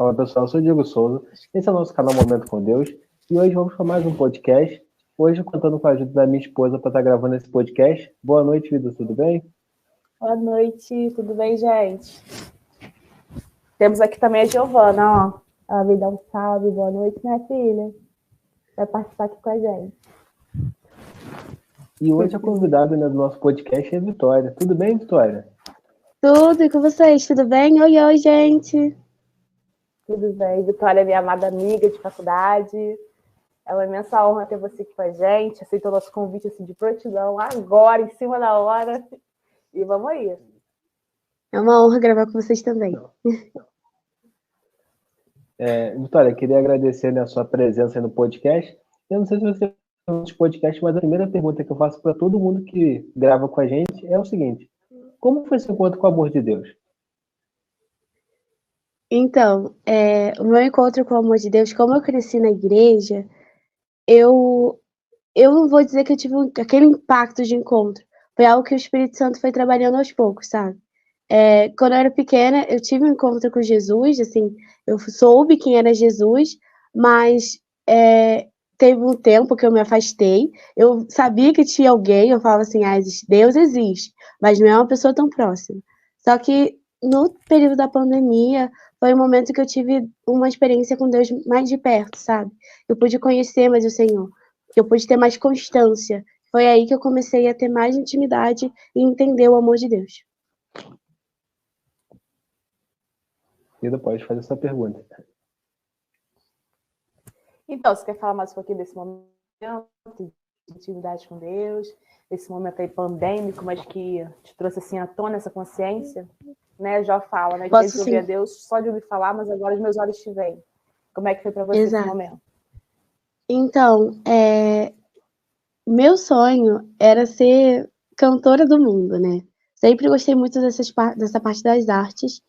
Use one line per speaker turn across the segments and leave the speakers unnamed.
Fala pessoal, eu sou o Diego Souza, esse é o nosso canal Momento com Deus e hoje vamos para mais um podcast. Hoje contando com a ajuda da minha esposa para estar gravando esse podcast. Boa noite, vida, tudo bem?
Boa noite, tudo bem, gente? Temos aqui também a Giovana, ó. Ela veio dar um salve, boa noite, minha filha. Vai participar aqui com a gente.
E hoje a convidada, né, do nosso podcast é a Vitória. Tudo bem, Vitória?
Tudo, e com vocês? Tudo bem? Oi, oi, gente.
Tudo bem. Vitória é minha amada amiga de faculdade. É uma imensa honra ter você aqui com a gente. Aceitou o nosso convite assim, de prontidão, agora, em cima da hora. E vamos aí.
É uma honra gravar com vocês também.
Vitória, queria agradecer, né, a sua presença aí no podcast. Eu não sei se você tem podcast, mas a primeira pergunta que eu faço para todo mundo que grava com a gente é o seguinte: como foi seu encontro com o amor de Deus?
Então, o meu encontro com o amor de Deus, como eu cresci na igreja, eu não vou dizer que eu tive aquele impacto de encontro. Foi algo que o Espírito Santo foi trabalhando aos poucos, sabe? Quando eu era pequena, eu tive um encontro com Jesus, assim, eu soube quem era Jesus, mas teve um tempo que eu me afastei. Eu sabia que tinha alguém, eu falava assim, Deus existe, mas não é uma pessoa tão próxima. Só que no período da pandemia, foi um momento que eu tive uma experiência com Deus mais de perto, sabe? Eu pude conhecer mais o Senhor, eu pude ter mais constância. Foi aí que eu comecei a ter mais intimidade e entender o amor de Deus.
Cida, pode fazer essa pergunta.
Então, você quer falar mais um pouquinho desse momento de intimidade com Deus, esse momento aí pandêmico, mas que te trouxe assim à tona essa consciência? Né? Já fala, né? Que antes eu ouvia Deus só de ouvir falar, mas agora os meus olhos te veem. Como é que foi para você esse momento?
Então, meu sonho era ser cantora do mundo, né? Sempre gostei muito dessa parte das artes.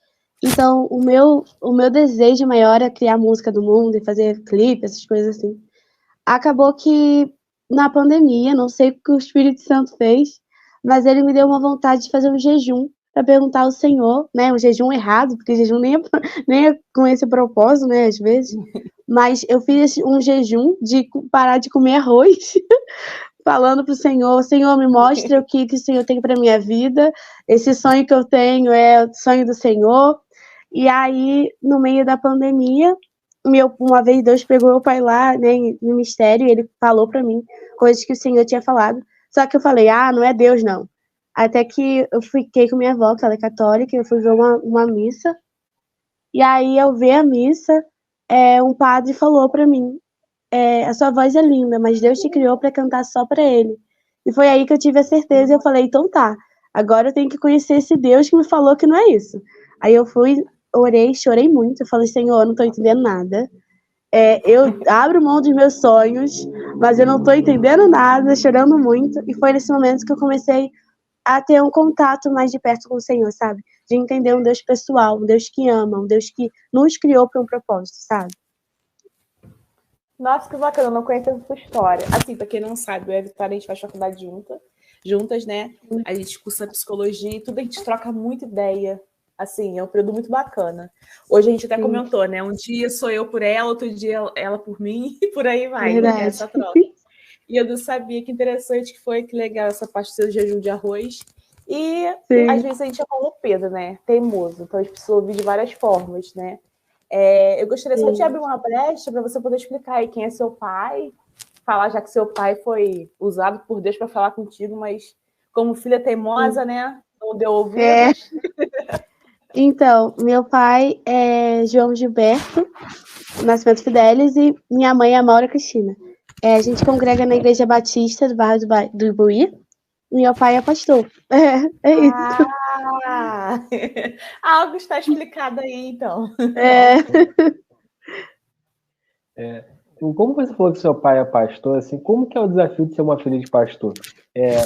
Então, o meu desejo maior é criar música do mundo e fazer clipe, essas coisas assim. Acabou que, na pandemia, não sei o que o Espírito Santo fez, mas ele me deu uma vontade de fazer um jejum para perguntar ao Senhor, né? Um jejum errado, porque jejum nem é com esse propósito, né? Às vezes. Mas eu fiz um jejum de parar de comer arroz, falando para o Senhor, Senhor, me mostra o que o Senhor tem para minha vida, esse sonho que eu tenho é o sonho do Senhor. E aí, no meio da pandemia, uma vez Deus pegou meu pai lá, né, no mistério, e ele falou para mim coisas que o Senhor tinha falado, só que eu falei, não é Deus não. Até que eu fiquei com minha avó, que ela é católica, eu fui ver uma missa, e aí eu vi a missa, um padre falou para mim, a sua voz é linda, mas Deus te criou para cantar só para Ele. E foi aí que eu tive a certeza, e eu falei, então tá, agora eu tenho que conhecer esse Deus que me falou que não é isso. Aí eu fui, orei, chorei muito, eu falei, Senhor, eu não tô entendendo nada. Eu abro mão dos meus sonhos, mas eu não tô entendendo nada, chorando muito. E foi nesse momento que eu comecei a ter um contato mais de perto com o Senhor, sabe? De entender um Deus pessoal, um Deus que ama, um Deus que nos criou para um propósito, sabe?
Nossa, que bacana, eu não conheço essa sua história. Assim, pra quem não sabe, eu e a Vitória, a gente faz faculdade juntas, né? A gente cursa psicologia e tudo, a gente troca muita ideia. Assim, é um período muito bacana. Hoje a gente até comentou, né? Um dia sou eu por ela, outro dia ela por mim, e por aí vai, né? Essa troca. E eu não sabia, que interessante que foi, que legal essa parte do seu jejum de arroz. E às vezes a gente é como o Pedro, né? Teimoso. Então a gente precisa ouvir de várias formas, né? Eu gostaria só de abrir uma brecha para você poder explicar aí quem é seu pai, falar já que seu pai foi usado por Deus para falar contigo, mas como filha teimosa, né? Não deu ouvidos.
Então, meu pai é João Gilberto Nascimento Fidelis e minha mãe é Maura Cristina. A gente congrega na Igreja Batista do bairro do Ibuí. Meu pai é pastor. É isso.
Algo está explicado aí, então.
Como você falou que seu pai é pastor, assim, como que é o desafio de ser uma filha de pastor?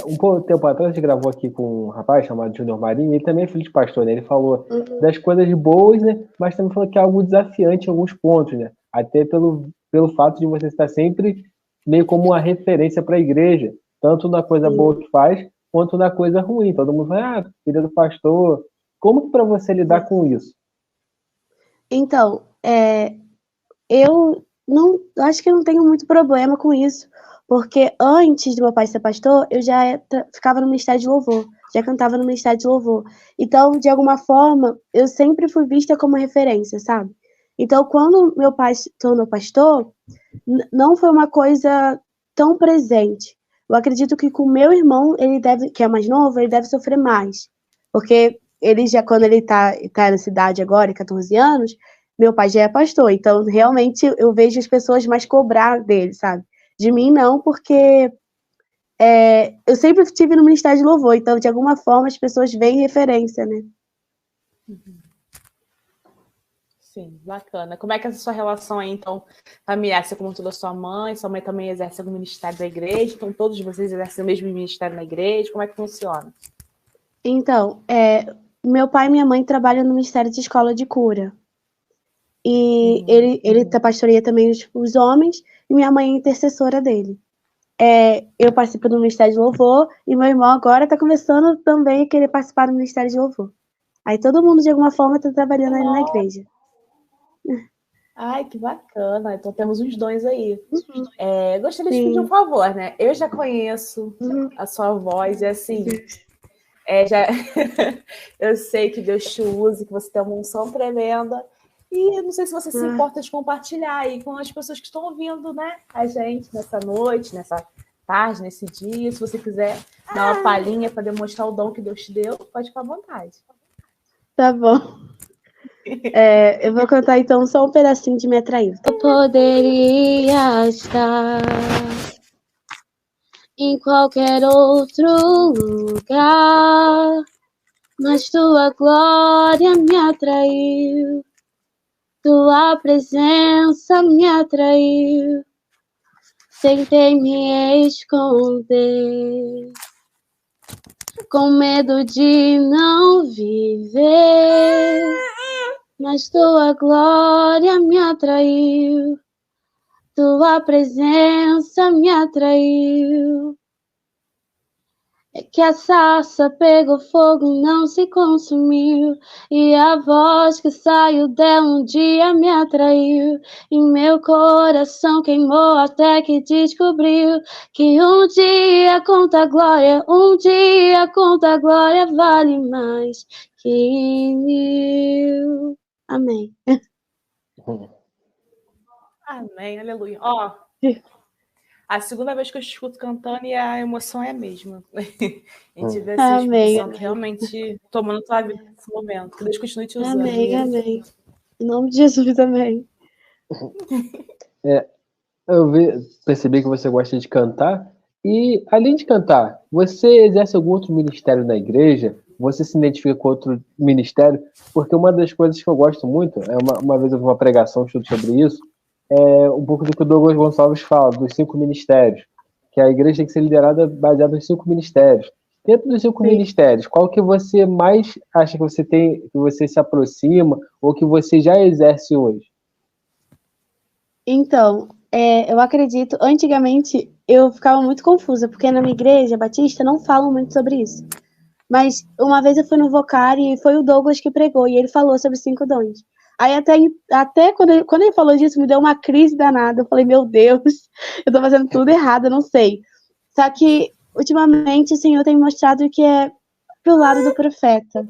Um pouco tempo atrás, a gente gravou aqui com um rapaz chamado Júnior Marinho, ele também é filho de pastor, né? Ele falou das coisas boas, né? Mas também falou que é algo desafiante em alguns pontos, né? Até pelo fato de você estar sempre meio como uma referência para a igreja, tanto na coisa boa que faz, quanto na coisa ruim. Todo mundo fala, filha do pastor. Como que para você lidar com isso?
Então, eu não acho que eu não tenho muito problema com isso, porque antes do meu pai ser pastor, eu já ficava no ministério de louvor, já cantava no ministério de louvor. Então, de alguma forma, eu sempre fui vista como referência, sabe? Então, quando meu pai se tornou pastor, não foi uma coisa tão presente. Eu acredito que com o meu irmão, que é mais novo, ele deve sofrer mais. Porque quando ele tá nessa idade agora, 14 anos, meu pai já é pastor. Então, realmente, eu vejo as pessoas mais cobrar dele, sabe? De mim, não, porque eu sempre estive no Ministério de Louvor. Então, de alguma forma, as pessoas veem referência, né?
Sim, bacana. Como é que é a sua relação aí, então, familiar? Você comentou da sua mãe também exerce algum ministério da igreja, então todos vocês exercem o mesmo ministério na igreja, como é que funciona?
Então, meu pai e minha mãe trabalham no Ministério de Escola de Cura. E ele pastoreia também os homens, e minha mãe é intercessora dele. Eu participo do Ministério de Louvor, e meu irmão agora está começando também a querer participar do Ministério de Louvor. Aí todo mundo, de alguma forma, está trabalhando ali na igreja.
Ai, que bacana. Então temos uns dons aí. Gostaria de pedir um favor, né? Eu já conheço a sua voz, e assim, eu sei que Deus te usa, que você tem uma unção tremenda. E não sei se você se importa de compartilhar aí com as pessoas que estão ouvindo, né? A gente nessa noite, nessa tarde, nesse dia. Se você quiser dar uma palhinha para demonstrar o dom que Deus te deu, pode ficar à vontade.
Tá bom. Eu vou cantar então só um pedacinho de Me Atraiu. Eu poderia estar em qualquer outro lugar, mas tua glória me atraiu, tua presença me atraiu. Tentei me esconder, com medo de não viver, mas tua glória me atraiu, tua presença me atraiu. É que a sarça pegou fogo, não se consumiu, e a voz que saiu dela um dia me atraiu, e meu coração queimou até que descobriu que um dia conta a glória, um dia conta a glória vale mais que 1000. Amém.
Amém, aleluia. Ó, a segunda vez que eu te escuto cantando e a emoção é a mesma. A gente vê esse Espírito Santo realmente tomando tua vida nesse momento. Que Deus continue te usando.
Amém. Em nome de Jesus, amém.
Eu percebi que você gosta de cantar. E, além de cantar, você exerce algum outro ministério na igreja? Você se identifica com outro ministério? Porque uma das coisas que eu gosto muito, uma vez eu vi uma pregação, estudo sobre isso, um pouco do que o Douglas Gonçalves fala, dos 5 ministérios, que a igreja tem que ser liderada baseada nos 5 ministérios. Dentro dos 5 ministérios, qual que você mais acha que você tem, que você se aproxima, ou que você já exerce hoje?
Então, eu acredito, antigamente eu ficava muito confusa, porque na minha igreja batista não falam muito sobre isso. Mas uma vez eu fui no Vocari e foi o Douglas que pregou, e ele falou sobre 5 dons. Aí até quando ele falou disso, me deu uma crise danada. Eu falei, meu Deus, eu tô fazendo tudo errado, eu não sei. Só que, ultimamente, o Senhor tem mostrado que é pro lado do profeta.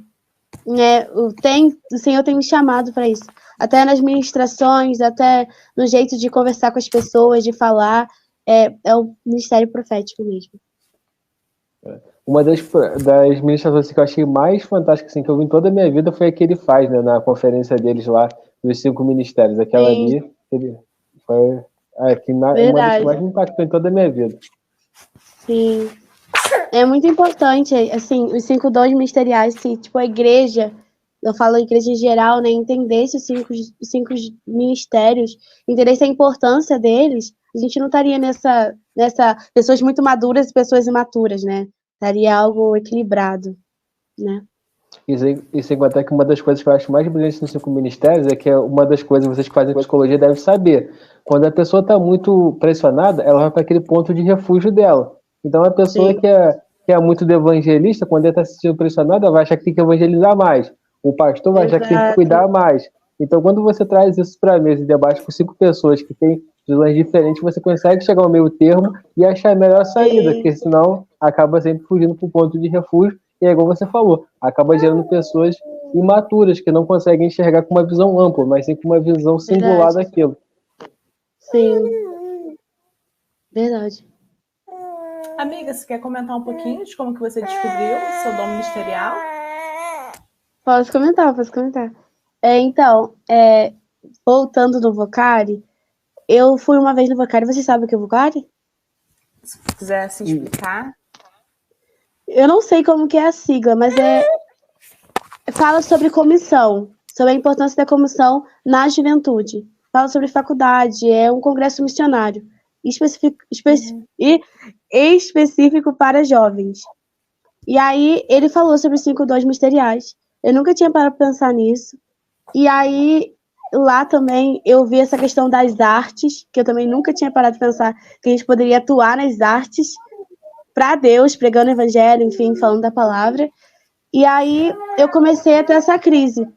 O Senhor tem me chamado para isso. Até nas ministrações, até no jeito de conversar com as pessoas, de falar, é o ministério profético mesmo.
Uma das ministrações que eu achei mais fantástica, assim, que eu vi em toda a minha vida foi a que ele faz, né, na conferência deles lá, dos 5 ministérios. Aquela ali, foi uma das que mais me impactou em toda a minha vida.
Sim. É muito importante, assim, os 5 dons ministeriais, assim, tipo, a igreja, eu falo a igreja em geral, né, entendesse os cinco ministérios, entendesse a importância deles, a gente não estaria nessa pessoas muito maduras e pessoas imaturas, né? Estaria algo equilibrado, né?
E sem contar que uma das coisas que eu acho mais brilhante nos 5 ministérios é que uma das coisas que vocês que fazem psicologia devem saber. Quando a pessoa está muito pressionada, ela vai para aquele ponto de refúgio dela. Então, a pessoa que é muito do evangelista, quando ela está se sentindo pressionada, ela vai achar que tem que evangelizar mais. O pastor vai achar que tem que cuidar mais. Então, quando você traz isso para a mesa e debate com 5 pessoas que têm visões diferentes, você consegue chegar ao meio termo e achar a melhor saída, porque senão acaba sempre fugindo para o ponto de refúgio, e é igual você falou, acaba gerando pessoas imaturas que não conseguem enxergar com uma visão ampla, mas sim com uma visão singular
Verdade.
daquilo.
Sim, verdade.
Amiga, você quer comentar um pouquinho de como que você descobriu o seu dom ministerial?
Posso comentar. Então, voltando no Vocari, eu fui uma vez no Vocari. Você sabe o que é o Vocari?
Se quiser se explicar.
Eu não sei como que é a sigla, mas fala sobre comissão, sobre a importância da comissão na juventude. Fala sobre faculdade, é um congresso missionário específico para jovens. E aí ele falou sobre os 5 dons ministeriais. Eu nunca tinha parado para pensar nisso. E aí lá também eu vi essa questão das artes, que eu também nunca tinha parado de pensar que a gente poderia atuar nas artes para Deus, pregando o evangelho, enfim, falando da palavra. E aí eu comecei a ter essa crise.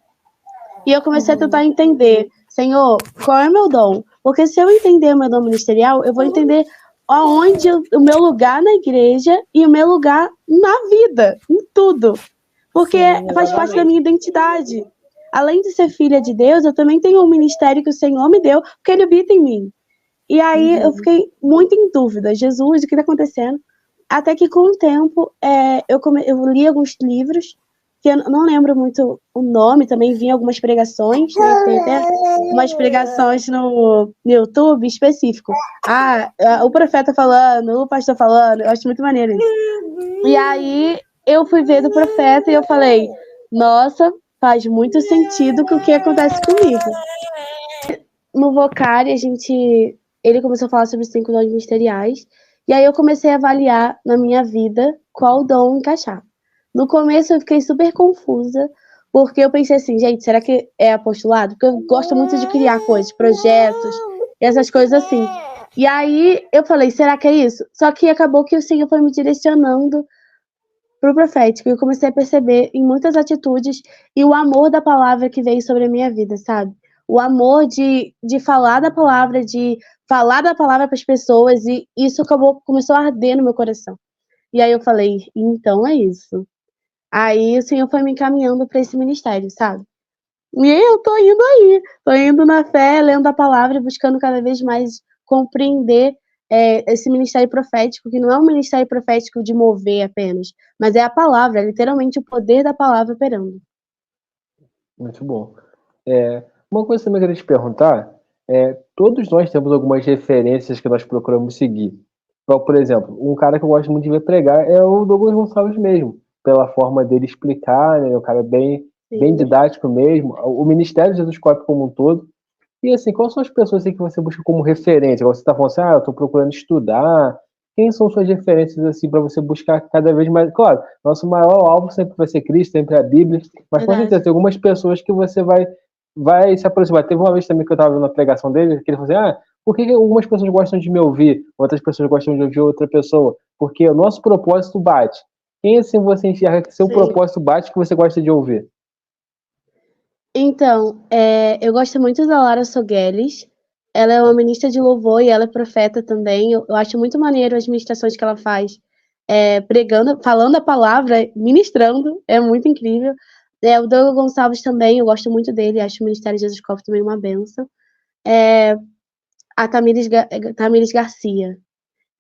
E eu comecei a tentar entender, Senhor, qual é o meu dom? Porque se eu entender o meu dom ministerial, eu vou entender aonde o meu lugar na igreja e o meu lugar na vida, em tudo. Porque faz parte da minha identidade. Além de ser filha de Deus, eu também tenho um ministério que o Senhor me deu, porque ele habita em mim. E aí eu fiquei muito em dúvida. Jesus, o que está acontecendo? Até que com o tempo eu li alguns livros, que eu não lembro muito o nome, também vi algumas pregações, né? Tem até umas pregações no YouTube específico. O profeta falando, o pastor falando, eu acho muito maneiro isso. E aí eu fui ver do profeta e eu falei, nossa, faz muito sentido com o que acontece comigo. No Vocari, ele começou a falar sobre os 5 dons ministeriais, e aí eu comecei a avaliar na minha vida qual dom encaixar. No começo eu fiquei super confusa, porque eu pensei assim, gente, será que é apostolado? Porque eu gosto muito de criar coisas, projetos, essas coisas assim. E aí eu falei, será que é isso? Só que acabou que o Senhor foi me direcionando pro profético, e eu comecei a perceber em muitas atitudes e o amor da palavra que veio sobre a minha vida, sabe? O amor de falar da palavra, de falar da palavra para as pessoas, e isso começou a arder no meu coração. E aí eu falei, então é isso. Aí o Senhor foi me encaminhando para esse ministério, sabe? E eu tô indo na fé, lendo a palavra e buscando cada vez mais compreender esse ministério profético, que não é um ministério profético de mover apenas, mas é a palavra, é literalmente o poder da palavra operando.
Muito bom. Uma coisa também que eu queria te perguntar todos nós temos algumas referências que nós procuramos seguir. Então, por exemplo, um cara que eu gosto muito de ver pregar é o Douglas Gonçalves mesmo, pela forma dele explicar, né? O cara bem didático mesmo, o Ministério de Jesus Cop como um todo. E assim, quais são as pessoas assim, que você busca como referência? Você está falando assim, eu estou procurando estudar. Quem são suas referências assim para você buscar cada vez mais? Claro, nosso maior alvo sempre vai ser Cristo, sempre é a Bíblia, mas com certeza tem algumas pessoas que você vai se aproximar. Teve uma vez também que eu estava vendo a pregação dele, que ele falou assim, por que algumas pessoas gostam de me ouvir, outras pessoas gostam de ouvir outra pessoa? Porque o nosso propósito bate. Quem assim você enxerga que seu propósito bate que você gosta de ouvir?
Então, eu gosto muito da Lara Sogueles. Ela é uma ministra de louvor e ela é profeta também. Eu acho muito maneiro as ministrações que ela faz, pregando, falando a palavra, ministrando. É muito incrível. O Douglas Gonçalves também, eu gosto muito dele. Acho o Ministério de Jesus Cop também uma benção. A Tamires Garcia,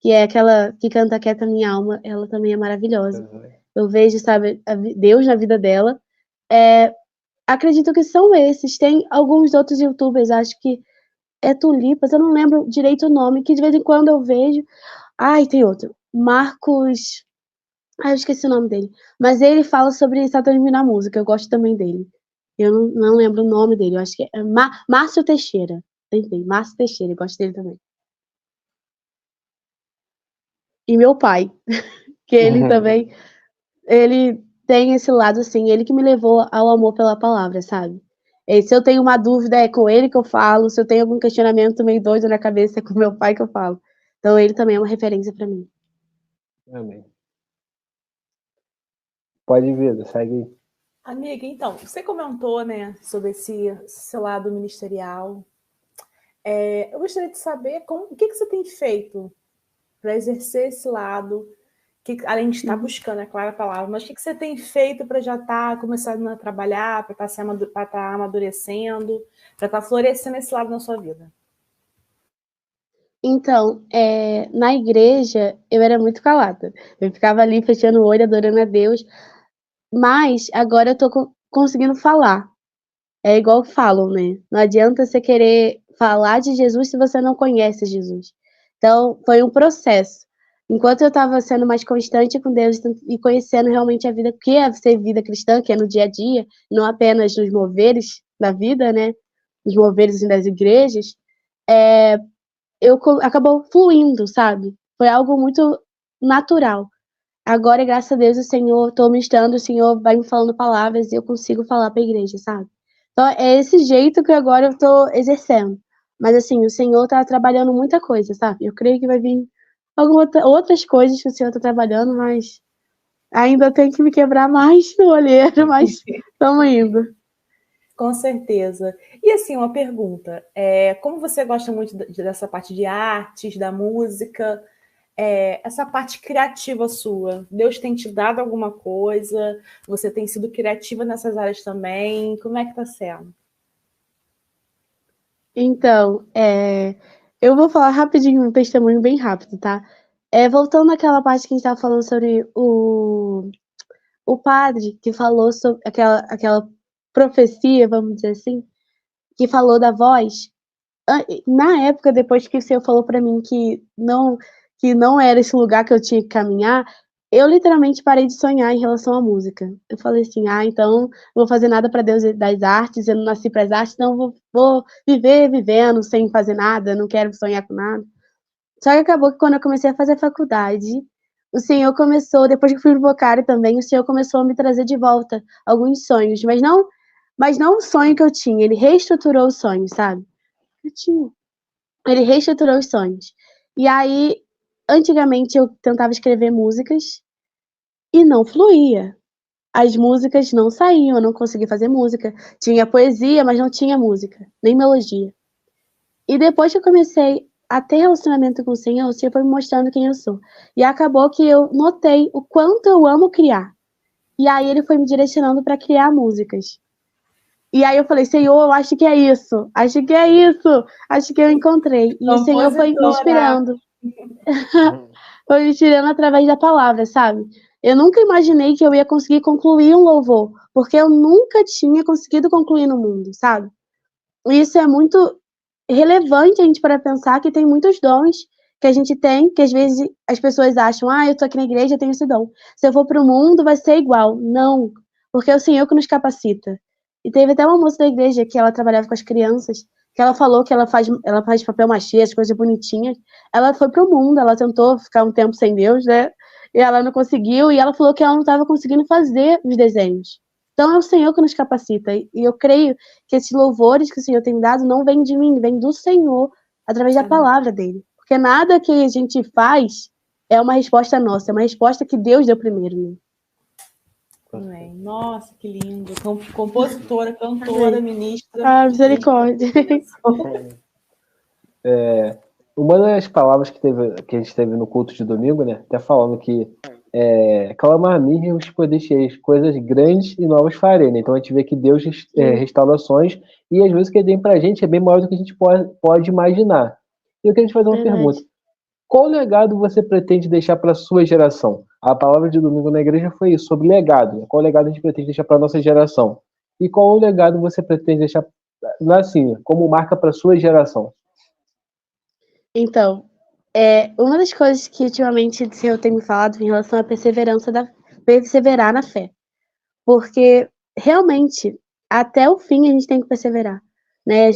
que é aquela que canta Quieta Minha Alma, ela também é maravilhosa. Eu vejo, sabe, Deus na vida dela. Acredito que são esses. Tem alguns outros youtubers, acho que é Tulipas, eu não lembro direito o nome, que de vez em quando eu vejo. Tem outro. Marcos. Eu esqueci o nome dele. Mas ele fala sobre satanismo na música, eu gosto também dele. Eu não lembro o nome dele, eu acho que é Márcio Teixeira. Enfim, Márcio Teixeira, eu gosto dele também. E meu pai, que ele também, ele tem esse lado assim, ele que me levou ao amor pela palavra, sabe? Se eu tenho uma dúvida, é com ele que eu falo. Se eu tenho algum questionamento meio doido na cabeça, é com meu pai que eu falo. Então ele também é uma referência para mim.
Amém. Pode vir, segue aí.
Amiga, então, você comentou, né, sobre esse seu lado ministerial. Eu gostaria de saber o que você tem feito para exercer esse lado, além de estar buscando, é claro, a palavra, mas o que você tem feito para já estar começando a trabalhar, para estar amadurecendo, para estar florescendo esse lado na sua vida?
Então, na igreja, eu era muito calada. Eu ficava ali fechando o olho, adorando a Deus, mas agora eu tô conseguindo falar. É igual falam, né? Não adianta você querer falar de Jesus se você não conhece Jesus. Então, foi um processo. Enquanto eu estava sendo mais constante com Deus e conhecendo realmente a vida, que é ser vida cristã, que é no dia a dia, não apenas nos moveres da vida, né? Nos moveres assim, das igrejas, acabou fluindo, sabe? Foi algo muito natural. Agora, graças a Deus, o Senhor, estou ministrando, o Senhor vai me falando palavras e eu consigo falar para a igreja, sabe? Então, é esse jeito que agora eu estou exercendo. Mas, assim, o Senhor está trabalhando muita coisa, sabe? Eu creio que vai vir outras coisas que o Senhor está trabalhando, mas ainda tem que me quebrar mais no olheiro, mas estamos indo.
Com certeza. E assim, uma pergunta: como você gosta muito dessa parte de artes, da música, essa parte criativa sua, Deus tem te dado alguma coisa? Você tem sido criativa nessas áreas também? Como é que está sendo?
Então, eu vou falar rapidinho, um testemunho bem rápido, tá? Voltando àquela parte que a gente estava falando sobre o padre que falou sobre aquela profecia, vamos dizer assim, que falou da voz. Na época, depois que o Senhor falou para mim que não era esse lugar que eu tinha que caminhar, eu literalmente parei de sonhar em relação à música. Eu falei assim: "Ah, então não vou fazer nada para Deus das artes, eu não nasci para as artes, então vou viver vivendo sem fazer nada, não quero sonhar com nada". Só que acabou que quando eu comecei a fazer faculdade, o Senhor começou, depois que eu fui pro Vocário também, o Senhor começou a me trazer de volta alguns sonhos, mas não o sonho que eu tinha, ele reestruturou os sonhos, sabe. Eu tinha Ele reestruturou os sonhos. E aí, antigamente eu tentava escrever músicas e não fluía. As músicas não saíam, eu não conseguia fazer música. Tinha poesia, mas não tinha música, nem melodia. E depois que eu comecei a ter relacionamento com o Senhor foi me mostrando quem eu sou. E acabou que eu notei o quanto eu amo criar. E aí ele foi me direcionando para criar músicas. E aí eu falei: "Senhor, eu acho que é isso, acho que é isso, acho que eu encontrei". E o Senhor foi me inspirando. Foi me inspirando através da palavra, sabe. Eu nunca imaginei que eu ia conseguir concluir um louvor, porque eu nunca tinha conseguido concluir no mundo, sabe. E isso é muito relevante a gente para pensar que tem muitos dons que a gente tem, que às vezes as pessoas acham: "Ah, eu tô aqui na igreja, eu tenho esse dom. Se eu for para o mundo vai ser igual". Não, porque é o Senhor que nos capacita. E teve até uma moça da igreja que ela trabalhava com as crianças, que ela falou que ela faz papel machê, as coisas bonitinhas. Ela foi para o mundo, ela tentou ficar um tempo sem Deus, né, e ela não conseguiu, e ela falou que ela não estava conseguindo fazer os desenhos. Então é o Senhor que nos capacita, e eu creio que esses louvores que o Senhor tem dado não vêm de mim, vêm do Senhor, através da palavra dele. Porque nada que a gente faz é uma resposta nossa, é uma resposta que Deus deu primeiro, né.
Amém. Nossa, que lindo. Compositora, cantora, ministra.
Ah, misericórdia.
Uma das palavras que a gente teve no culto de domingo, né? Até falando que clama a mim e os poderes, coisas grandes e novas farei, né? Então a gente vê que Deus restaura ações e às vezes o que ele tem pra gente é bem maior do que a gente pode imaginar. E eu queria te fazer uma pergunta. Qual legado você pretende deixar para a sua geração? A palavra de domingo na igreja foi isso, sobre legado. Né? Qual legado a gente pretende deixar para a nossa geração? E qual legado você pretende deixar, assim, como marca para a sua geração?
Então, uma das coisas que ultimamente o Senhor tem me falado em relação à perseverar na fé. Porque realmente, até o fim a gente tem que perseverar, né?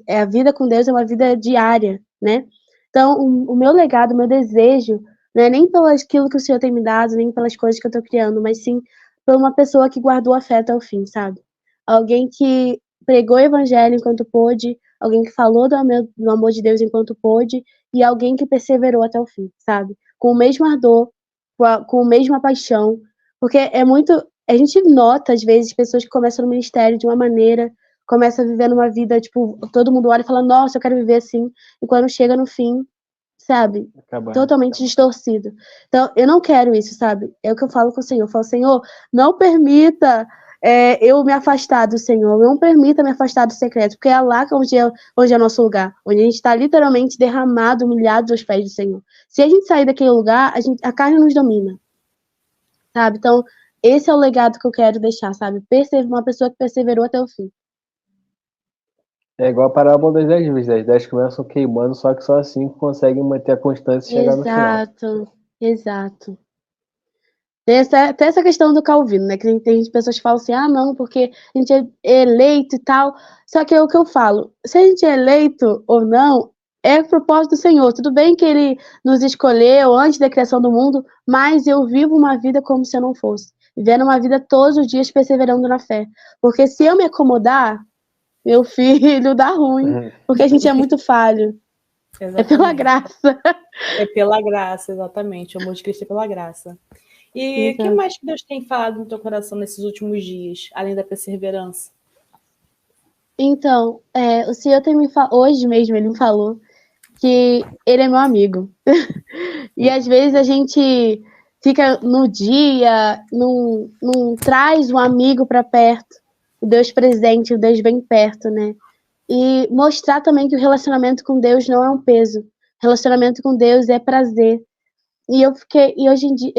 A vida com Deus é uma vida diária, né? Então, o meu legado, o meu desejo, não é nem pelo aquilo que o Senhor tem me dado, nem pelas coisas que eu tô criando, mas sim por uma pessoa que guardou a fé até o fim, sabe? Alguém que pregou o evangelho enquanto pôde, alguém que falou do amor de Deus enquanto pôde, e alguém que perseverou até o fim, sabe? Com o mesmo ardor, com a mesma paixão, porque a gente nota, às vezes, pessoas que começam no ministério de uma maneira, começam vivendo uma vida, tipo, todo mundo olha e fala, nossa, eu quero viver assim, e quando chega no fim, sabe, totalmente distorcido. Então, eu não quero isso, sabe? É o que eu falo com o Senhor. Eu falo, Senhor, não permita eu me afastar do Senhor, não permita me afastar do secreto, porque é lá que onde é o nosso lugar, onde a gente está literalmente derramado, humilhado aos pés do Senhor. Se a gente sair daquele lugar, a carne nos domina, sabe? Então, esse é o legado que eu quero deixar, sabe? Uma pessoa que perseverou até o fim.
É igual a parábola das 10 vezes. As 10 começam queimando, só que só assim conseguem manter a constância e chegar no final.
Exato. Tem até essa questão do Calvino, né? Que tem pessoas que falam assim, não, porque a gente é eleito e tal. Só que é o que eu falo, se a gente é eleito ou não, é o propósito do Senhor. Tudo bem que ele nos escolheu antes da criação do mundo, mas eu vivo uma vida como se eu não fosse. Vivendo uma vida todos os dias perseverando na fé. Porque se eu me acomodar, meu filho, dá ruim. Porque a gente é muito falho. Exatamente. É pela graça.
É pela graça, exatamente. O amor de Cristo é pela graça. E o que mais que Deus tem falado no teu coração nesses últimos dias, além da perseverança?
Então, o Senhor tem hoje mesmo ele me falou que ele é meu amigo. E às vezes a gente fica no dia, não traz um amigo para perto, o Deus presente, o Deus bem perto, né? E mostrar também que o relacionamento com Deus não é um peso. Relacionamento com Deus é prazer. E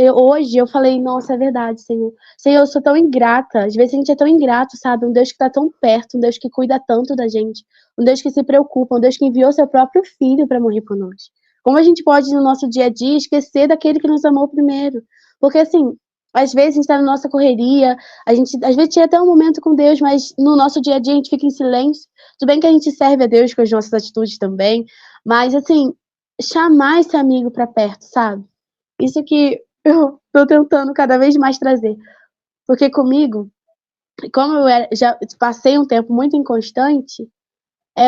hoje eu falei, nossa, é verdade, Senhor. Senhor, eu sou tão ingrata. Às vezes a gente é tão ingrato, sabe? Um Deus que está tão perto, um Deus que cuida tanto da gente, um Deus que se preocupa, um Deus que enviou seu próprio filho para morrer por nós. Como a gente pode, no nosso dia a dia, esquecer daquele que nos amou primeiro? Porque, assim, às vezes a gente está na nossa correria, às vezes tinha até um momento com Deus, mas no nosso dia a dia a gente fica em silêncio. Tudo bem que a gente serve a Deus com as nossas atitudes também, mas, assim, chamar esse amigo para perto, sabe? Isso que eu tô tentando cada vez mais trazer. Porque comigo, como já passei um tempo muito inconstante,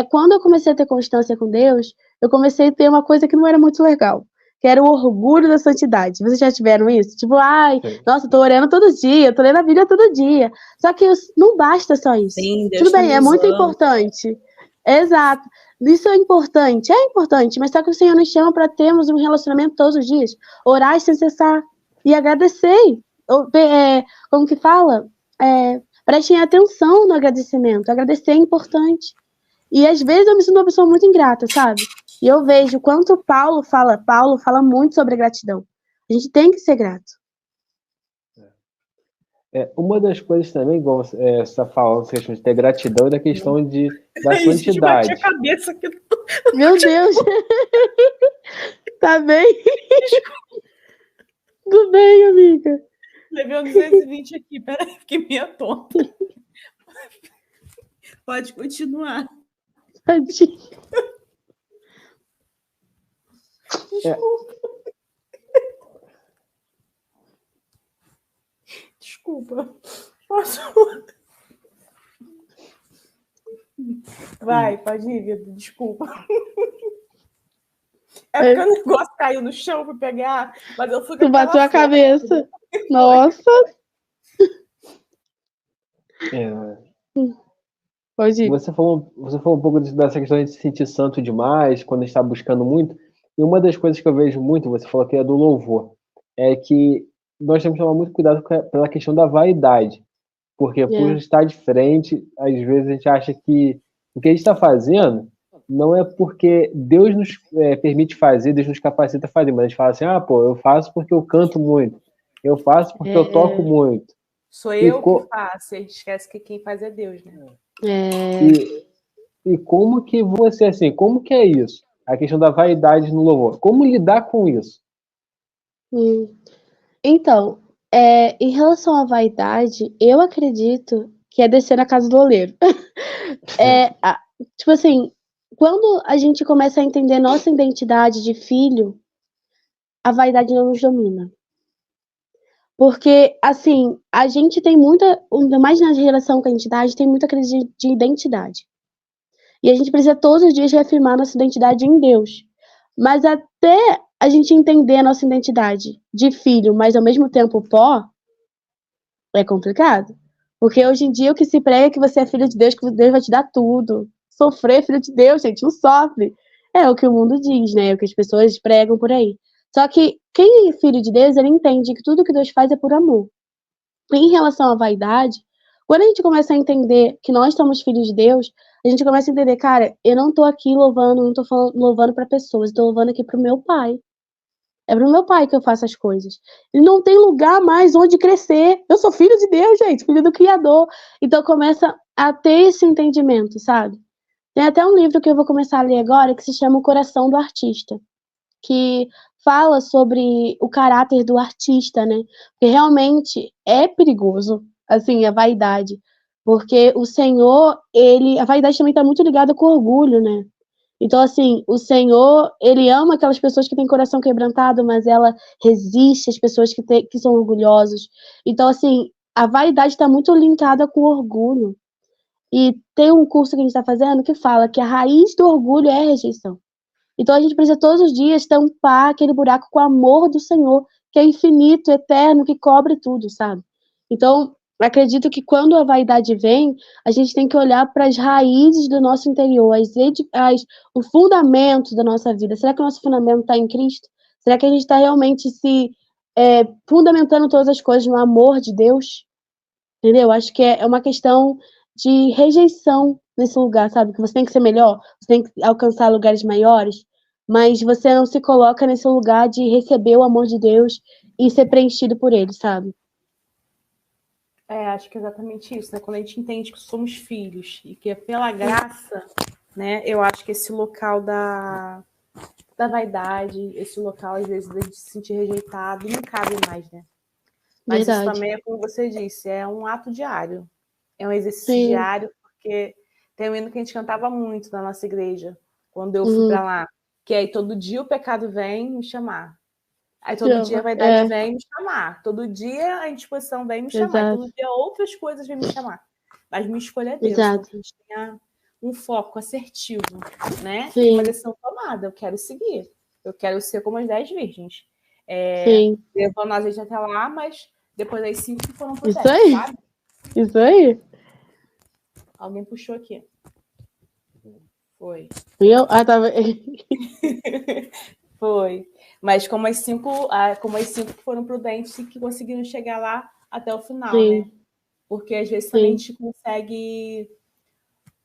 quando eu comecei a ter constância com Deus, eu comecei a ter uma coisa que não era muito legal, que era o orgulho da santidade. Vocês já tiveram isso? Tipo, nossa, eu tô orando todo dia, eu tô lendo a Bíblia todo dia. Só que não basta só isso.
Sim, Deus
tudo bem, é muito importante. Exato. Isso é importante, mas só que o Senhor nos chama para termos um relacionamento todos os dias, orar sem cessar e agradecer. Como que fala? Prestem atenção no agradecimento. Agradecer é importante. E às vezes eu me sinto uma pessoa muito ingrata, sabe? E eu vejo quanto Paulo fala muito sobre gratidão. A gente tem que ser grato.
Uma das coisas também, igual você está falando, questão de ter gratidão, é da questão da santidade.
A cabeça aqui.
Meu Deus! Tá bem? Tudo bem, amiga.
Levei um 220 aqui, peraí, fiquei meio tonta. Pode continuar.
Tadinho.
Desculpa. Posso? Vai, pode ir, Vitor. Desculpa. É porque o negócio caiu no chão para pegar, mas eu fui...
Tu bateu a cabeça. Nossa. Pode ir.
Você falou um pouco dessa questão de se sentir santo demais, quando a gente está buscando muito. E uma das coisas que eu vejo muito, você falou que é do louvor, é que nós temos que tomar muito cuidado pela questão da vaidade. Porque por estar de frente, às vezes a gente acha que o que a gente está fazendo não é porque Deus nos permite fazer, Deus nos capacita a fazer, mas a gente fala assim, eu faço porque eu canto muito, eu faço porque eu toco muito.
Sou eu que faço, a gente esquece que quem faz é Deus, né?
E como que você, assim, como que é isso? A questão da vaidade no louvor. Como lidar com isso?
Então, em relação à vaidade, eu acredito que é descer na casa do oleiro. Tipo assim, quando a gente começa a entender nossa identidade de filho, a vaidade não nos domina. Porque, assim, a gente tem ainda mais na geração que a gente tá, a gente tem muita crise de identidade. E a gente precisa todos os dias reafirmar nossa identidade em Deus. Mas até a gente entender a nossa identidade de filho, mas ao mesmo tempo pó, É complicado. Porque hoje em dia o que se prega é que você é filho de Deus, que Deus vai te dar tudo. Sofrer, filho de Deus, gente, não sofre. É o que o mundo diz, né? É o que as pessoas pregam por aí. Só que quem é filho de Deus, ele entende que tudo que Deus faz é por amor. Em relação à vaidade, quando a gente começa a entender que nós somos filhos de Deus, a gente começa a entender, cara, eu não tô aqui louvando, não tô louvando para pessoas, eu tô louvando aqui pro meu pai. É pro meu pai que eu faço as coisas. E não tem lugar mais onde crescer. Eu sou filho de Deus, gente, filho do Criador. Então começa a ter esse entendimento, sabe? Tem até um livro que eu vou começar a ler agora que se chama O Coração do Artista, que fala sobre o caráter do artista, né? Porque realmente é perigoso, assim, a vaidade. Porque o Senhor, a vaidade também está muito ligada com orgulho, né? Então, assim, o Senhor, ele ama aquelas pessoas que têm coração quebrantado, mas ela resiste às pessoas que são orgulhosos. Então, assim, a vaidade está muito linkada com o orgulho. E tem um curso que a gente está fazendo que fala que a raiz do orgulho é a rejeição. Então, a gente precisa todos os dias tampar aquele buraco com o amor do Senhor, que é infinito, eterno, que cobre tudo, sabe? Então, acredito que quando a vaidade vem, a gente tem que olhar para as raízes do nosso interior, o fundamento da nossa vida. Será que o nosso fundamento está em Cristo? Será que a gente está realmente se fundamentando todas as coisas no amor de Deus? Entendeu? Acho que é uma questão de rejeição nesse lugar, sabe? Que você tem que ser melhor, você tem que alcançar lugares maiores, mas você não se coloca nesse lugar de receber o amor de Deus e ser preenchido por ele, sabe?
Acho que é exatamente isso, né? Quando a gente entende que somos filhos e que é pela graça, né? Eu acho que esse local da vaidade, esse local, às vezes, de se sentir rejeitado, não cabe mais, né? Mas
Verdade.
isso também é como você disse, é um ato diário. É um exercício
Sim.
diário, porque tem um hino que a gente cantava muito na nossa igreja, quando eu fui para lá, que aí todo dia o pecado vem me chamar. Aí todo dia a vaidade vem me chamar. Todo dia a indisposição vem me chamar.
Exato.
E todo dia outras coisas vêm me chamar. Mas minha escolha é Deus.
Exato.
Então que a gente tenha um foco assertivo, né?
Sim.
E uma decisão tomada. Eu quero seguir. Eu quero ser como as 10 virgens.
Sim.
Levando a gente até lá, mas depois das 5 que foram pro 10, sabe?
Isso aí.
Alguém puxou aqui. Foi.
Eu? Ah, tava.
Foi. Mas como as 5 que foram prudentes e que conseguiram chegar lá até o final,
Sim.
né? Porque às vezes também a gente consegue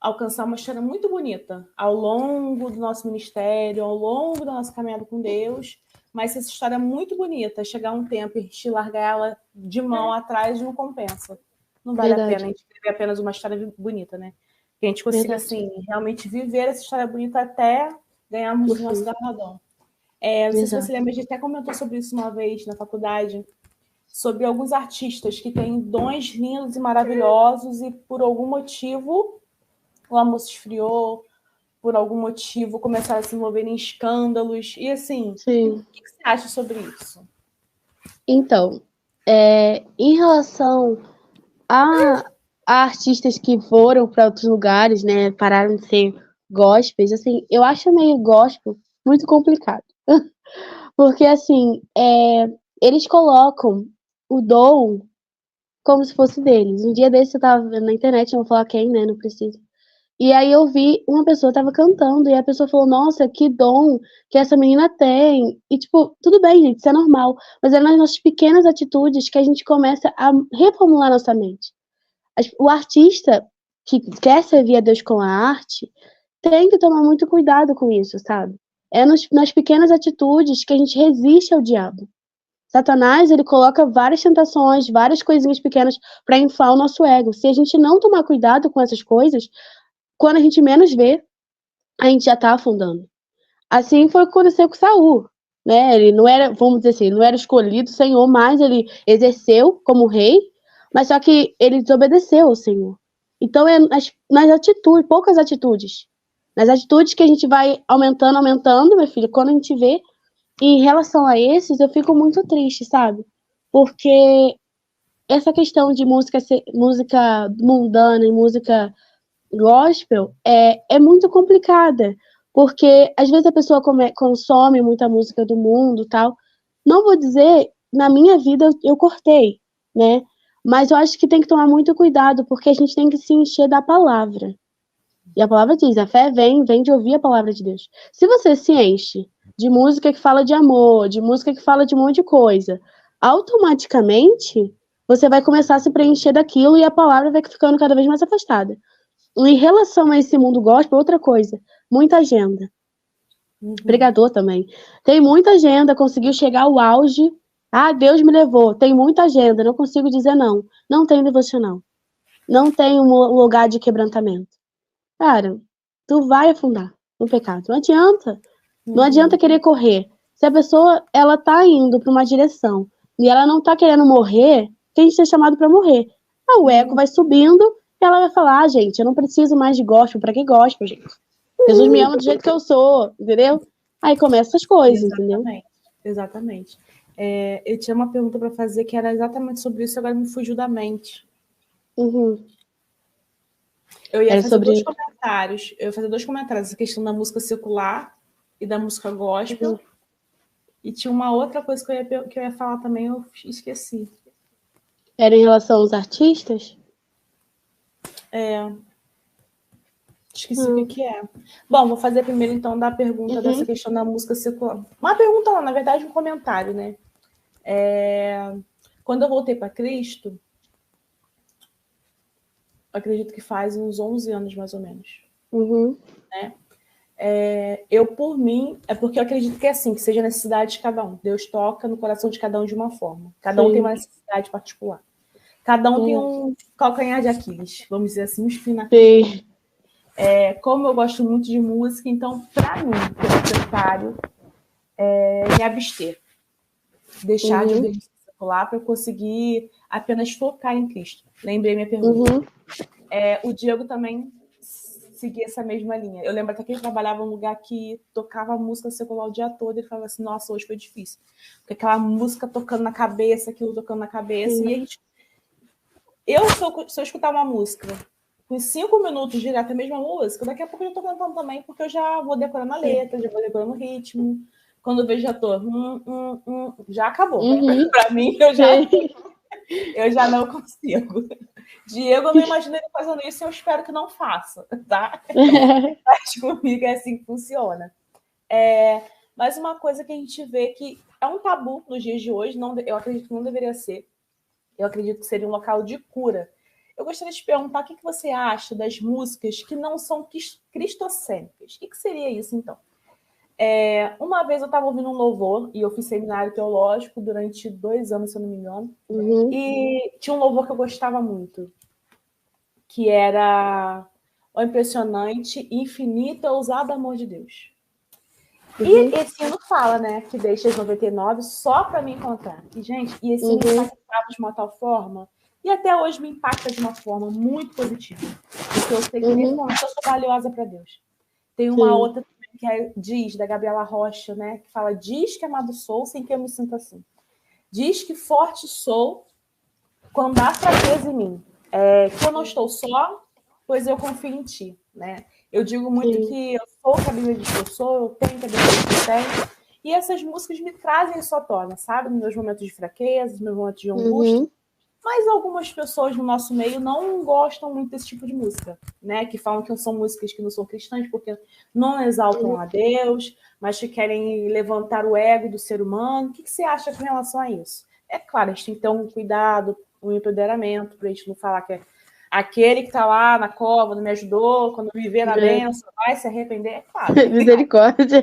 alcançar uma história muito bonita ao longo do nosso ministério, ao longo da nossa caminhada com Deus, mas se essa história é muito bonita, chegar um tempo e a gente largar ela de mão atrás, não compensa. Não vale a pena a gente escrever apenas uma história bonita, né? Que a gente consiga, assim, realmente viver essa história bonita até ganharmos o nosso galardão. Não sei se você lembra, a gente até comentou sobre isso uma vez na faculdade, sobre alguns artistas que têm dons lindos e maravilhosos e por algum motivo o amor se esfriou, por algum motivo começaram a se envolver em escândalos. E assim, o que você acha sobre isso?
Então, em relação a artistas que foram para outros lugares, né, pararam de ser gospels, assim, eu acho meio gospel muito complicado. Porque, assim, eles colocam o dom como se fosse deles. Um dia desse eu tava vendo na internet, não vou falar quem, né, não precisa. E aí eu vi uma pessoa tava cantando e a pessoa falou, nossa, que dom que essa menina tem. E tipo, tudo bem, gente, isso é normal. Mas é nas nossas pequenas atitudes que a gente começa a reformular nossa mente. O artista que quer servir a Deus com a arte tem que tomar muito cuidado com isso, sabe? É nas pequenas atitudes que a gente resiste ao diabo. Satanás, ele coloca várias tentações, várias coisinhas pequenas para inflar o nosso ego. Se a gente não tomar cuidado com essas coisas, quando a gente menos vê, a gente já tá afundando. Assim foi o que aconteceu com Saul, né? Ele não era, vamos dizer assim, não era escolhido o Senhor, mas ele exerceu como rei, mas só que ele desobedeceu ao Senhor. Então é nas atitudes, poucas atitudes. Nas atitudes que a gente vai aumentando, meu filho, quando a gente vê. E em relação a esses, eu fico muito triste, sabe? Porque essa questão de música mundana e música gospel é muito complicada, porque às vezes a pessoa consome muita música do mundo e tal. Não vou dizer, na minha vida eu cortei, né? Mas eu acho que tem que tomar muito cuidado, porque a gente tem que se encher da palavra. E a palavra diz, a fé vem de ouvir a palavra de Deus. Se você se enche de música que fala de amor, de música que fala de um monte de coisa, automaticamente você vai começar a se preencher daquilo e a palavra vai ficando cada vez mais afastada. Em relação a esse mundo gospel, outra coisa, muita agenda. Pregador também. Tem muita agenda, conseguiu chegar ao auge. Ah, Deus me levou. Tem muita agenda, não consigo dizer não. Não tem devocional. Não tem um lugar de quebrantamento. Cara, tu vai afundar no pecado. Não adianta. Não adianta querer correr. Se a pessoa, ela tá indo para uma direção e ela não tá querendo morrer, quem a gente é chamado para morrer? Ah, o eco vai subindo e ela vai falar, gente, eu não preciso mais de gospel. Para que gospel, gente? Jesus me ama do jeito que eu sou, entendeu? Aí começa essas coisas, entendeu?
Exatamente. Eu tinha uma pergunta para fazer que era exatamente sobre isso, agora me fugiu da mente. Eu ia fazer dois comentários. Eu ia fazer dois comentários, essa questão da música secular e da música gospel. E tinha uma outra coisa que eu ia falar também, eu esqueci.
Era em relação aos artistas?
Esqueci o que é. Bom, vou fazer primeiro, então, da pergunta dessa questão da música secular. Uma pergunta, não, na verdade, um comentário, né? Quando eu voltei para Cristo, acredito que faz uns 11 anos, mais ou menos. Né? Eu, por mim, é porque eu acredito que é assim, que seja a necessidade de cada um. Deus toca no coração de cada um de uma forma. Cada um tem uma necessidade particular. Cada um tem um calcanhar de Aquiles, vamos dizer assim, um espinho na carne. Como eu gosto muito de música, então, para mim, é necessário me abster. Deixar de ouvir música secular para eu conseguir apenas focar em Cristo. Lembrei minha pergunta. O Diego também seguia essa mesma linha. Eu lembro até que ele trabalhava num lugar que tocava música secular o dia todo, e ele falava assim, nossa, hoje foi difícil. Porque aquela música tocando na cabeça, aquilo tocando na cabeça, e a gente... Se eu escutar uma música com 5 minutos direto a mesma música, daqui a pouco eu já tô cantando também, porque eu já vou decorando a letra, já vou decorando o ritmo. Quando eu vejo, já tô... já acabou. Para mim, eu já não consigo. Diego, eu não imagino ele fazendo isso e eu espero que não faça, tá? Mas comigo é assim que funciona. Mas uma coisa que a gente vê que é um tabu nos dias de hoje, eu acredito que não deveria ser. Eu acredito que seria um local de cura. Eu gostaria de te perguntar o que você acha das músicas que não são cristocêntricas. O que seria isso, então? Uma vez eu estava ouvindo um louvor, e eu fiz seminário teológico durante 2 anos, se eu não me engano, e tinha um louvor que eu gostava muito, que era o impressionante, infinito e ousado amor de Deus. E esse hino fala, né, que deixa as 99 só para me encontrar. E, gente, esse hino me impactava de uma tal forma, e até hoje me impacta de uma forma muito positiva. Porque eu sei que nesse momento eu sou valiosa para Deus. Tem uma outra que diz, da Gabriela Rocha, né, que fala, diz que amado sou sem que eu me sinta assim. Diz que forte sou quando há fraqueza em mim. Que eu não estou só, pois eu confio em ti, né? Eu digo muito que eu sou o que a Bíblia diz que eu sou, eu tenho o que a Bíblia diz que eu tenho, e essas músicas me trazem isso à tona, sabe? Nos meus momentos de fraqueza, nos meus momentos de angústia. Mas algumas pessoas no nosso meio não gostam muito desse tipo de música, né? Que falam que são músicas que não são cristãs porque não exaltam a Deus, mas que querem levantar o ego do ser humano. O que você acha com relação a isso? É claro, a gente tem que ter um cuidado, um empoderamento, para a gente não falar que aquele que está lá na cova não me ajudou, quando viver na bênção, vai se arrepender, é claro.
Misericórdia.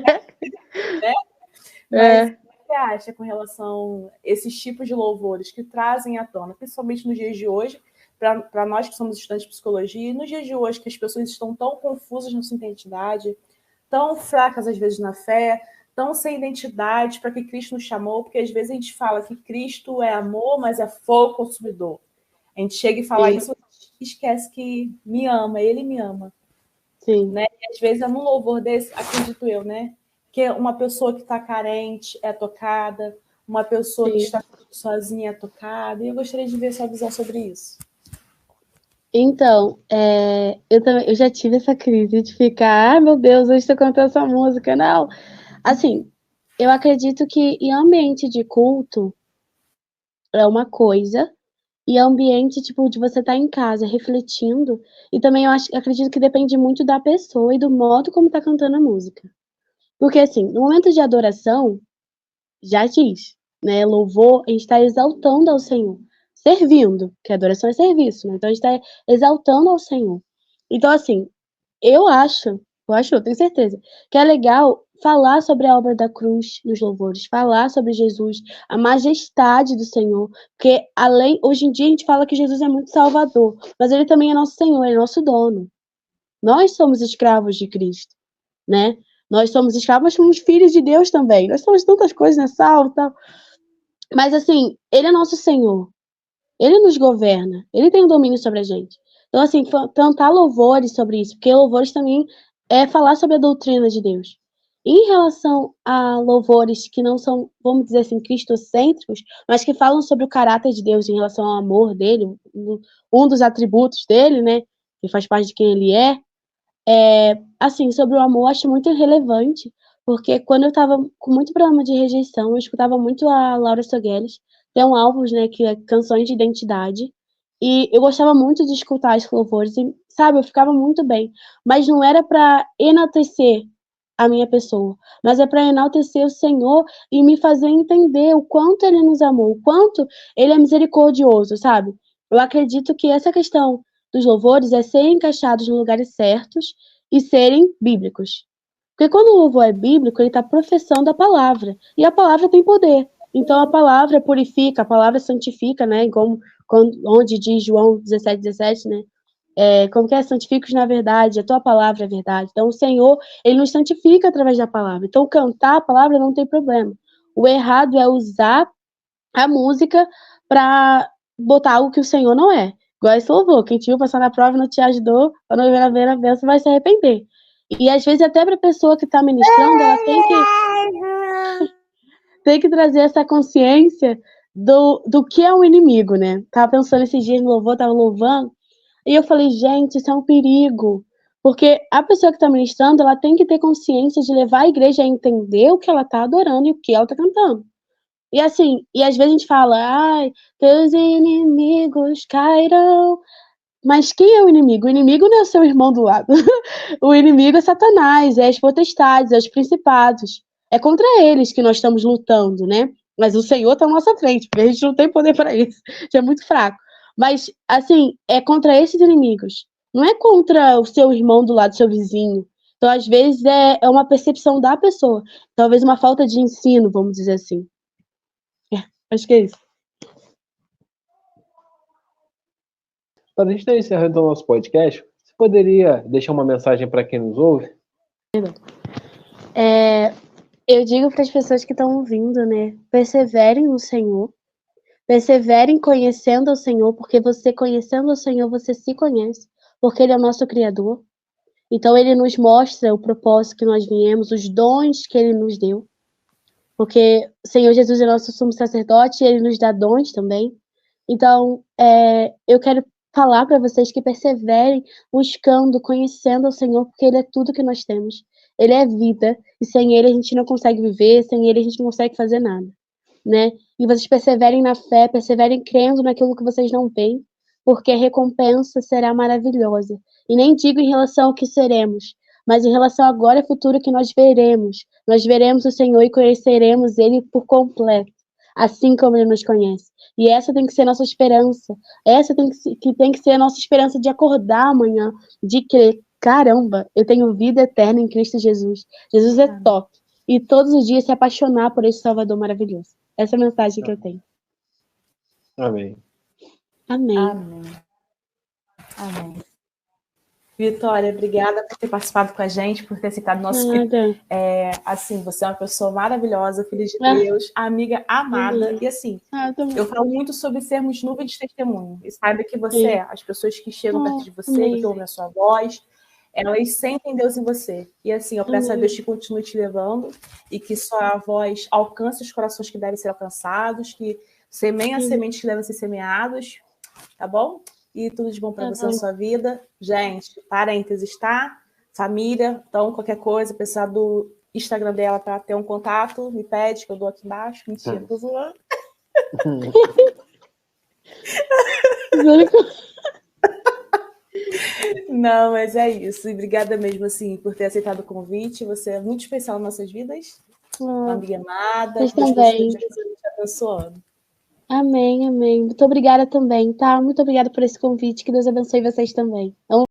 Mas o que você acha com relação a esses tipos de louvores que trazem à tona, principalmente nos dias de hoje, para nós que somos estudantes de psicologia, e nos dias de hoje que as pessoas estão tão confusas na sua identidade, tão fracas às vezes na fé, tão sem identidade para que Cristo nos chamou, porque às vezes a gente fala que Cristo é amor, mas é fogo consumidor. A gente chega e fala isso, esquece que me ama, ele me ama. Né? E às vezes é num louvor desse, acredito eu, né? Que uma pessoa que está carente é tocada, uma pessoa que está sozinha é tocada, e eu gostaria de ver sua visão sobre isso.
Então, eu já tive essa crise de ficar, meu Deus, hoje estou cantando essa música. Não, assim, eu acredito que em ambiente de culto é uma coisa, e ambiente, tipo, de você estar em casa refletindo, e também acredito que depende muito da pessoa e do modo como tá cantando a música. Porque, assim, no momento de adoração, já diz, né, louvor, a gente está exaltando ao Senhor, servindo, que adoração é serviço, né, então a gente está exaltando ao Senhor. Então, assim, eu tenho certeza, que é legal falar sobre a obra da cruz nos louvores, falar sobre Jesus, a majestade do Senhor, porque hoje em dia a gente fala que Jesus é muito salvador, mas ele também é nosso Senhor, ele é nosso dono. Nós somos escravos de Cristo, né? Nós somos escravos, mas somos filhos de Deus também. Nós somos tantas coisas nessa aula e tal. Mas assim, ele é nosso Senhor. Ele nos governa, ele tem o domínio sobre a gente. Então, assim, cantar louvores sobre isso, porque louvores também é falar sobre a doutrina de Deus. Em relação a louvores que não são, vamos dizer assim, cristocêntricos, mas que falam sobre o caráter de Deus em relação ao amor dele, um dos atributos dele, né, que faz parte de quem ele assim, sobre o amor, acho muito relevante, porque quando eu estava com muito problema de rejeição, eu escutava muito a Laura Sogueles, tem um álbum, né, que é Canções de Identidade, e eu gostava muito de escutar os louvores e, sabe, eu ficava muito bem, mas não era para enaltecer a minha pessoa, mas é para enaltecer o Senhor e me fazer entender o quanto Ele nos amou, o quanto Ele é misericordioso, sabe? Eu acredito que essa questão dos louvores é serem encaixados nos lugares certos e serem bíblicos. Porque quando o louvor é bíblico, ele está professando a palavra. E a palavra tem poder. Então a palavra purifica, a palavra santifica, né? Onde diz João 17:17, né? Como que é? Santifica-os na verdade, a tua palavra é verdade. Então o Senhor, ele nos santifica através da palavra. Então cantar a palavra não tem problema. O errado é usar a música para botar algo que o Senhor não é. Igual esse louvor, quem te viu passar na prova e não te ajudou, quando ver a ver a bênção vai se arrepender. E às vezes até para a pessoa que está ministrando, ela tem que trazer essa consciência do que é um inimigo, né? Tava pensando esses dias no louvor, tava louvando, e eu falei, gente, isso é um perigo. Porque a pessoa que está ministrando, ela tem que ter consciência de levar a igreja a entender o que ela está adorando e o que ela está cantando. E assim, e às vezes a gente fala, ai, teus inimigos cairão. Mas quem é o inimigo? O inimigo não é o seu irmão do lado. O inimigo é Satanás, é as potestades, é os principados. É contra eles que nós estamos lutando, né? Mas o Senhor está à nossa frente, porque a gente não tem poder para isso. A gente é muito fraco. Mas, assim, é contra esses inimigos. Não é contra o seu irmão do lado, seu vizinho. Então, às vezes, é uma percepção da pessoa. Talvez uma falta de ensino, vamos dizer assim. Acho que é isso.
Para a gente estar encerrando o nosso podcast, você poderia deixar uma mensagem para quem nos ouve?
Eu digo para as pessoas que estão ouvindo, né? Perseverem no Senhor. Perseverem conhecendo o Senhor, porque você conhecendo o Senhor, você se conhece, porque Ele é o nosso Criador. Então, Ele nos mostra o propósito que nós viemos, os dons que Ele nos deu. Porque o Senhor Jesus é nosso sumo sacerdote e Ele nos dá dons também. Então, eu quero falar para vocês que perseverem buscando, conhecendo o Senhor, porque Ele é tudo que nós temos. Ele é vida, e sem Ele a gente não consegue viver, sem Ele a gente não consegue fazer nada, né? E vocês perseverem na fé, perseverem crendo naquilo que vocês não veem, porque a recompensa será maravilhosa. E nem digo em relação ao que seremos, mas em relação agora e futuro que nós veremos. Nós veremos o Senhor e conheceremos Ele por completo, assim como Ele nos conhece. E essa tem que ser a nossa esperança. Essa tem que ser a nossa esperança de acordar amanhã, de crer, caramba, eu tenho vida eterna em Cristo Jesus. Jesus é top. E todos os dias se apaixonar por esse Salvador maravilhoso. Essa é a mensagem que eu tenho.
Amém.
Amém.
Amém. Amém. Vitória, obrigada por ter participado com a gente, por ter aceitado o nosso
Nada.
assim, você é uma pessoa maravilhosa, filha de Deus, amiga amada. E assim, eu falo muito sobre sermos nuvem de testemunho. E saiba que você é. As pessoas que chegam perto de você, que ouvem a sua voz, elas sentem Deus em você. E assim, eu peço a Deus que continue te levando e que sua voz alcance os corações que devem ser alcançados, que semeie sementes que devem ser semeados, tá bom? E tudo de bom para você na sua vida. Gente, parênteses, tá? Família, então qualquer coisa, precisar do Instagram dela para ter um contato, me pede, que eu dou aqui embaixo. Mentira, tô zoando. Não, mas é isso. E obrigada mesmo, assim, por ter aceitado o convite. Você é muito especial nas nossas vidas. Uma amiga amada.
Vocês
Deus
também.
continue te abençoando.
Amém, amém. Muito obrigada também, tá? Muito obrigada por esse convite. Que Deus abençoe vocês também.